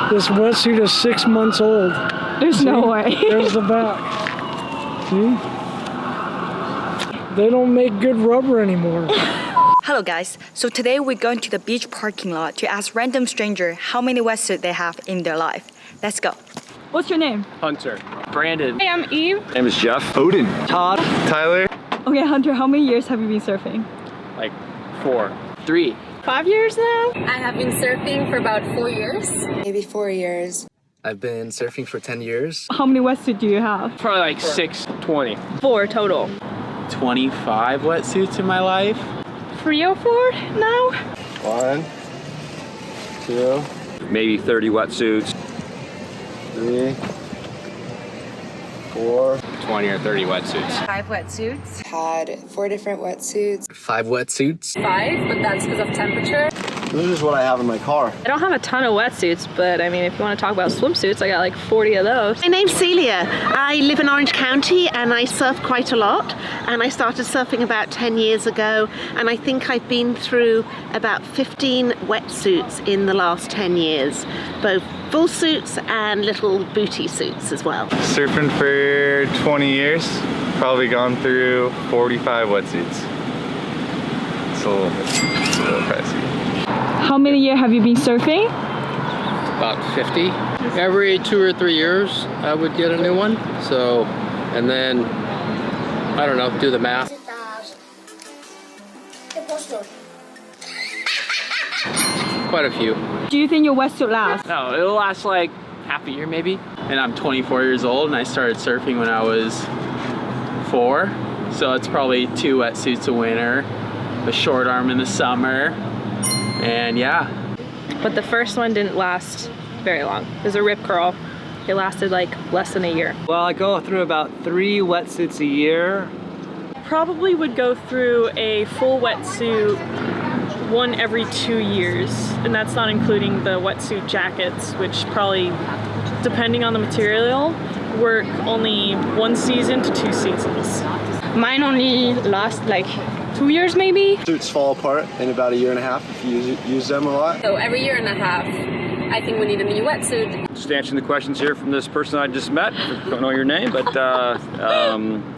This wetsuit is 6 months old. There's no way. There's the back. See? They don't make good rubber anymore. Hello guys, so today we're going to the beach parking lot to ask random stranger how many wetsuits they have in their life. Let's go. What's your name? Hunter. Brandon. Hey, I'm Eve. My name is Jeff. Odin. Todd. Tyler. Okay, Hunter, how many years have you been surfing? Like 4. 3. 5 years now? I have been surfing for about 4 years. Maybe 4 years. I've been surfing for 10 years. How many wetsuits do you have? Probably like 6, 20. 4 total. 25 wetsuits in my life. 3 or 4 now? 1, 2, maybe 30 wetsuits. 3, 4, 20 or 30 wetsuits. 5 wetsuits. Had 4 different wetsuits. 5 wetsuits. 5, but that's because of temperature. This is what I have in my car. I don't have a ton of wetsuits, but I mean, if you want to talk about swimsuits, I got like 40 of those. My name's Celia. I live in Orange County and I surf quite a lot. And I started surfing about 10 years ago. And I think I've been through about 15 wetsuits in the last 10 years. Both full suits and little booty suits as well. Surfing for 20 years. Probably gone through 45 wetsuits. It's a little pricey. How many years have you been surfing? About 50. Every 2 or 3 years I would get a new one. So, and then, I don't know, do the math. Quite a few. Do you think your wetsuit lasts? No, it'll last like half a year maybe. And I'm 24 years old and I started surfing when I was 4. So it's probably 2 wetsuits a winter, a short arm in the summer, and yeah. But the first one didn't last very long. It was a rip curl. It lasted like less than a year. Well, I go through about 3 wetsuits a year. Probably would go through a full wetsuit 1 every 2 years. And that's not including the wetsuit jackets, which probably, depending on the material, work only 1 season to 2 seasons. Mine only last like 2 years maybe. Suits fall apart in about a year and a half if you use them a lot. So every year and a half, I think we need a new wetsuit. Just answering the questions here from this person I just met. Don't know your name, but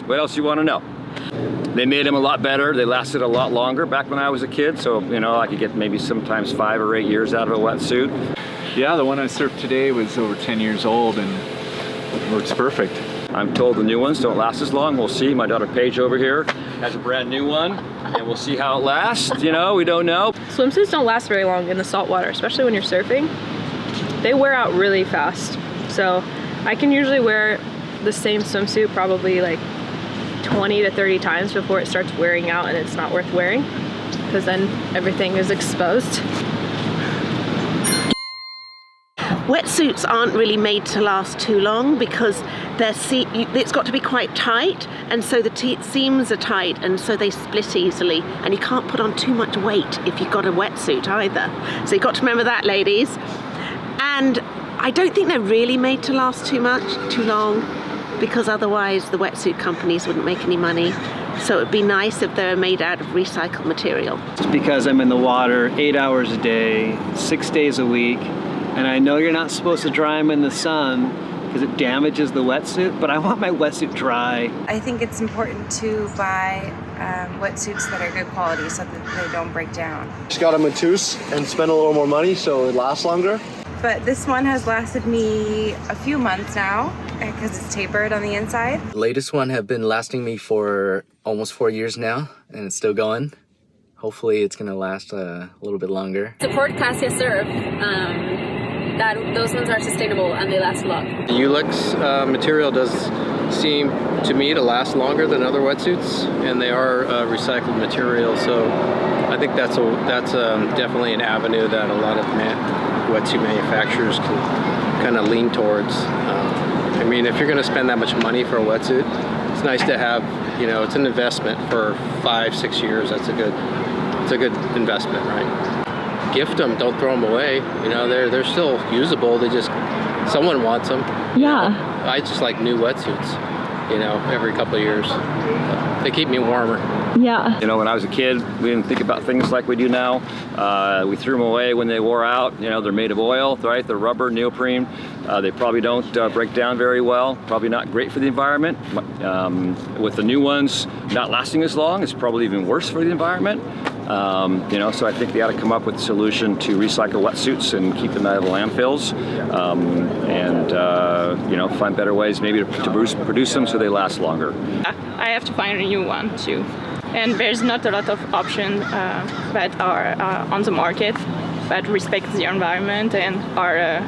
what else you want to know? They made them a lot better. They lasted a lot longer back when I was a kid. So, you know, I could get maybe sometimes 5 or 8 years out of a wetsuit. Yeah, the one I surfed today was over 10 years old and it works perfect. I'm told the new ones don't last as long. We'll see. My daughter Paige over here has a brand new one, and we'll see how it lasts. You know, we don't know. Swimsuits don't last very long in the salt water, especially when you're surfing. They wear out really fast. So I can usually wear the same swimsuit probably like 20 to 30 times before it starts wearing out and it's not worth wearing, because then everything is exposed. Wetsuits aren't really made to last too long because it's got to be quite tight, and so the seams are tight and so they split easily, and you can't put on too much weight if you've got a wetsuit either. So you've got to remember that, ladies. And I don't think they're really made to last too long, because otherwise the wetsuit companies wouldn't make any money. So it'd be nice if they're made out of recycled material. Just because I'm in the water 8 hours a day, 6 days a week, and I know you're not supposed to dry them in the sun because it damages the wetsuit, but I want my wetsuit dry. I think it's important to buy wetsuits that are good quality so that they don't break down. Just got a Matus and spend a little more money so it lasts longer. But this one has lasted me a few months now because it's tapered on the inside. The latest one have been lasting me for almost 4 years now, and it's still going. Hopefully it's gonna last a little bit longer. Support Cassia Surf. Those ones are sustainable and they last a lot. The Ulix material does seem to me to last longer than other wetsuits, and they are recycled material. So I think that's definitely an avenue that a lot of wetsuit manufacturers can kind of lean towards. I mean, if you're going to spend that much money for a wetsuit, it's nice to have, you know, it's an investment for 5-6 years. It's a good investment, right? Gift them, don't throw them away. You know, they're still usable. Someone wants them. Yeah. I just like new wetsuits, you know, every couple of years. They keep me warmer. Yeah. You know, when I was a kid, we didn't think about things like we do now. We threw them away when they wore out. You know, they're made of oil, right? They're rubber, neoprene. They probably don't break down very well. Probably not great for the environment. With the new ones not lasting as long, it's probably even worse for the environment. You know, so I think they ought to come up with a solution to recycle wetsuits and keep them out of the landfills, you know, find better ways maybe to produce them so they last longer. I have to find a new one too. And there's not a lot of options that are on the market that respect the environment and are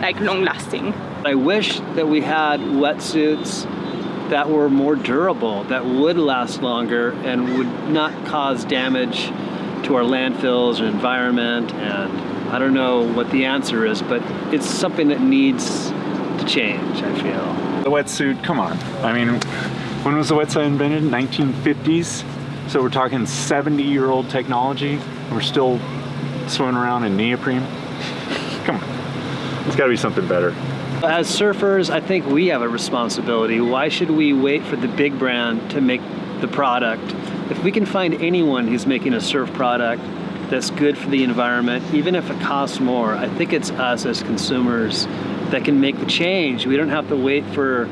like long-lasting. I wish that we had wetsuits that were more durable, that would last longer and would not cause damage to our landfills or environment. And I don't know what the answer is, but it's something that needs to change, I feel. The wetsuit, come on. I mean, when was the wetsuit invented? 1950s? So we're talking 70-year-old technology, and we're still swimming around in neoprene? Come on. There's gotta be something better. As surfers, I think we have a responsibility. Why should we wait for the big brand to make the product? If we can find anyone who's making a surf product that's good for the environment, even if it costs more, I think it's us as consumers that can make the change. We don't have to wait for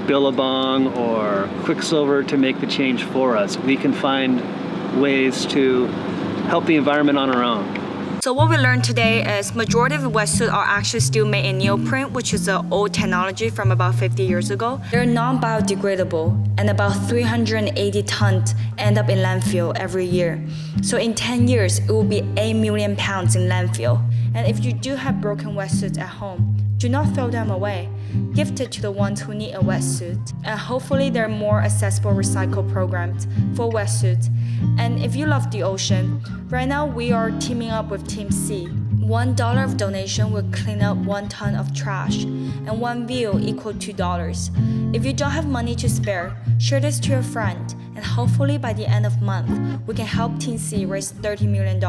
Billabong or Quicksilver to make the change for us. We can find ways to help the environment on our own. So what we learned today is majority of wetsuits are actually still made in neoprene, which is an old technology from about 50 years ago. They're non-biodegradable, and about 380 tons end up in landfill every year. So in 10 years, it will be 8 million pounds in landfill. And if you do have broken wetsuits at home, do not throw them away. Gift it to the ones who need a wetsuit. And hopefully there are more accessible recycle programs for wetsuits. And if you love the ocean, right now we are teaming up with TeamSeas. $1 of donation will clean up 1 ton of trash, and 1 view equal $2. If you don't have money to spare, share this to your friend, and hopefully by the end of the month, we can help TeamSeas raise $30 million.